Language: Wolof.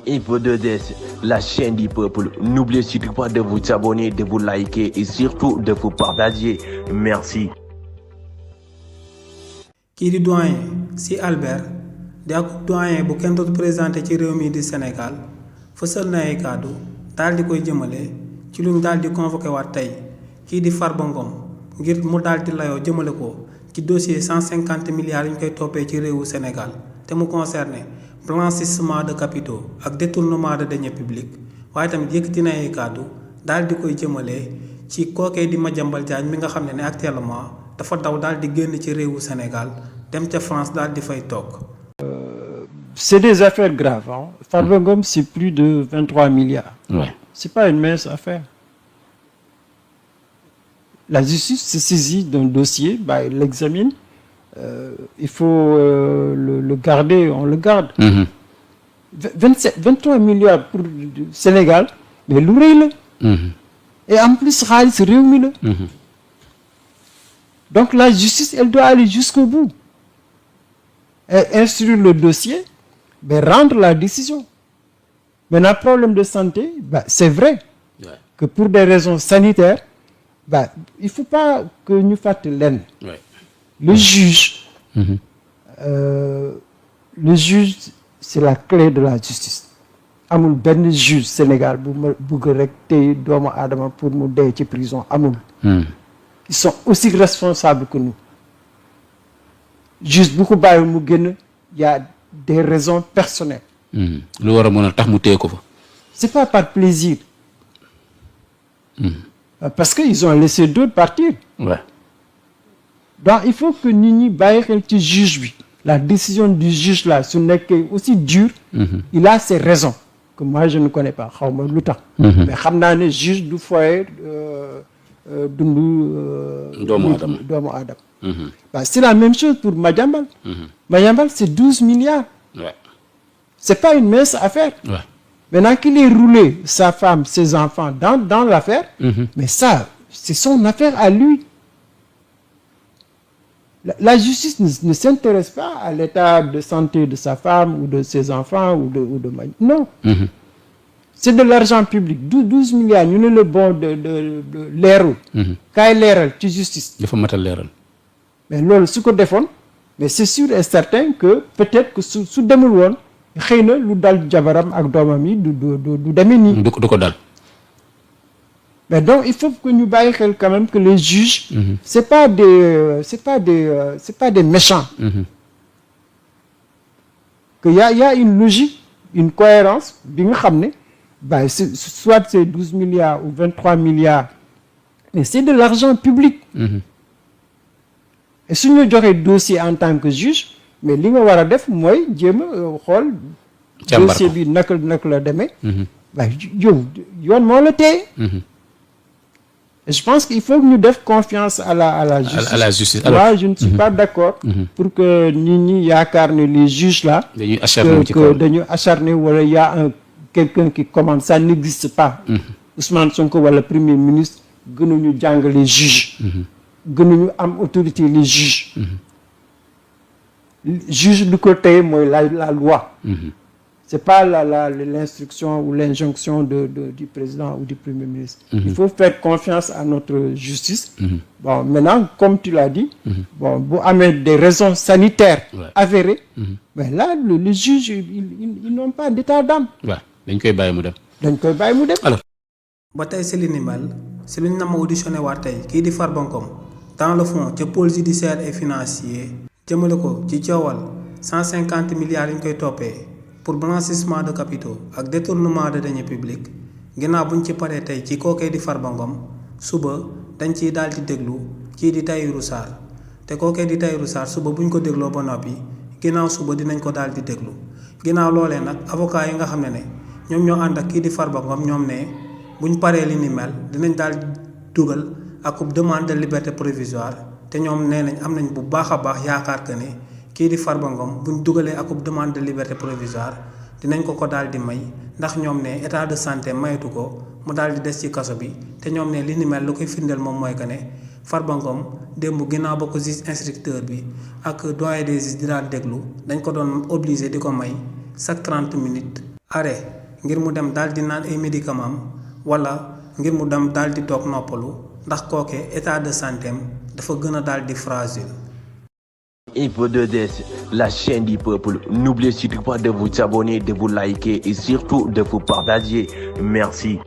Info 2S, la chaîne du peuple. N'oubliez surtout pas de vous abonner, de vous liker et surtout de vous partager. Merci. kii di doyen Sy Albert di ak doyen bu kenn dootu présenté ci réew mi di Sénégal fësal na ay kàddu daal di koy jëmale ci luñ daal di convoqué waat tey kii di Farba Ngom ngir mu daal di layoo jëmale ko ci dossier 150 milliards yi ñu koy toppee ci réewu Sénégal te mu concerné blanchissement de capitaux ak détournement de deniers publics waaye tamit yëkkati na ay kàddu daal di koy jëmale ci kookee di Madiambal Diagne mi nga xam ne actuellement dafa daw daal di génn ci réewu Sénégal dem ca France daal di fay toog. C'est des affaires graves. Hein. Farba Ngom, c'est plus de 23 milliards. Ouais. C'est pas une mince affaire. La justice se saisit d'un dossier, bah, il l'examine. Il faut le garder, on le garde. 23 milliards pour le Sénégal, mais l'oreille. Et en plus, Khalis réuni. Donc la justice, elle doit aller jusqu'au bout. Et instruire le dossier, mais rendre la décision. Maintenant, problème de santé, bah, c'est vrai que pour des raisons sanitaires, bah, il ne faut pas que nous fassions l'aine. Le juge, le juge, c'est la clé de la justice. Amul ben juge Sénégal bu bëgg rek tay doomu adama pour mu dé ci prison amul. Ils sont aussi responsables que nous. Juste beaucoup baye mu génn, il y a des raisons personnelles. Lu wara mëna tax mu téye ko fa. C'est pas par plaisir. Parce qu'ils ont laissé d'autres partir. Ouais. Donc il faut que Nini baye xel ci juge bi. La décision du juge là, ce n'est que aussi dur, il a ses raisons que moi je ne connais pas. Xawma lutax. Mais xamna né juge du foyer doomu adam. Bah, c'est la même chose pour Madiambal. Madiambal, c'est 12 milliards. Ouais. C'est pas une mince affaire. Ouais. Maintenant qu'il ait roulé sa femme, ses enfants dans l'affaire, mais ça, c'est son affaire à lui. La justice ne s'intéresse pas à l'état de santé de sa femme ou de ses enfants ou de non. C'est de l'argent public. 12 milliards, nous sommes le bon de l'ERO. Quand il est la justice. Il faut mettre l'ERO. Mais là, ce qu'on défend, mais c'est sûr et certain que peut-être que sous Demoulon, il y a lu dal jabaram ak domami du demeni. Mais donc il faut que nous baillons quand même que les juges, c'est pas des méchants. Que y a une logique, une cohérence, bien ramener. Bah, soit c'est 12 milliards ou 23 milliards, mais c'est de l'argent public. Et si nous avons un dossier en tant que juge, mais ce que nous devons faire, c'est que le dossier bi nak la démé bah et je pense qu'il faut que nous fassions confiance à la justice. À la justice. Moi, je ne suis pas d'accord pour que Nini yakarne les juges là que acharné ou il y a quelqu'un qui commande, ça n'existe pas. Ousmane Sonko ou le premier ministre gënuñu jàng les juges. Gënuñu am autorité les juges. Juge du côté moi la loi. C'est pas l'instruction ou l'injonction du président ou du premier ministre. Il faut faire confiance à notre justice. Bon, maintenant, comme tu l'as dit, bon, vous avez des raisons sanitaires avérées, mais là, les juges, ils n'ont pas d'état d'âme. Dañ koy bàyyi mu dem. Alors. ba tey si li ni mel si lu ñu na ma auditionné waat tey kii di Farba Ngom dans le fond ca pôle judiciaire et financier jëmale ko ci coowal 150 milliards yi ñu koy toppee pour blanchissement de capitaux ak détournement de deniers publics ginnaaw buñ ci paree tey ci kookee di Farba Ngom suba dañ ciy daal di déglu kii di Tahirou Sarr te kookee di Tahirou Sarr suba buñ ko dégloo ba noppi ginnaaw suba dinañ ko daal di déglu ginnaaw loolee nag avocat yi nga xam ne ñoom ñoo ànd ak kii di Farba Ngom ñoom ne buñ paree li ni mel dinañ daal dugal ak demande de liberté provisoire te ñoom nee nañ am nañ bu baax a baax yaakaar que ne kii di Farba Ngom buñ dugalee ak demande de liberté provisoire dinañ ko daal di may ndax ñoom ne état de santé mayatu ko mu daal di des ci kaso bi te ñoom ne li ni mel lu koy firndeel moom mooy que ne Farba Ngom démb ginnaaw ba ko juge instructeur bi ak doyen des juges di daal déglu dañ ko doon obligé di ko may chaque 30 minutes arrêt ngir mu dem daal di naan ay médicaments wala ngir mu dem daal di toog noppalu ndax kooke état de santé am dafa gën a daal di fragile. Info 2S, la chaîne du peuple. N'oubliez surtout pas de vous abonner, de vous liker et surtout de vous partager. Merci.